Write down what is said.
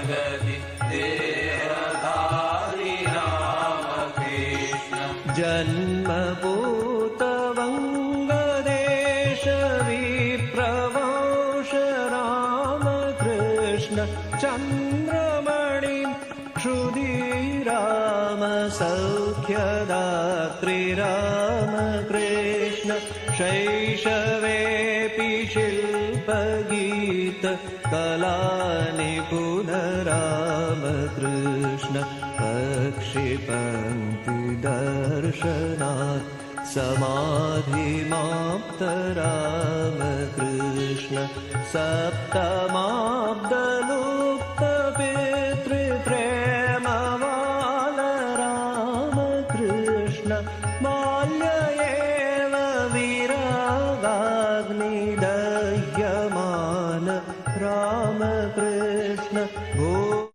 जगति देहधारी रामकृष्ण जन्मभूतवङ्गदेश विप्रवास रामकृष्ण चन्द्रमणिं क्षुधिराम सौख्यदात्री रामकृष्ण शैशवेऽपि शिल्पगीत कलानिपुण रामकृष्ण पक्षिपङ्क्तिदर्शनात् समाधिमाप्त रामकृष्ण सप्तमाब्दलुप्त पितृप्रेमवाल रामकृष्ण बाल्य एव विरागाग्निदह्यमान रामकृष्ण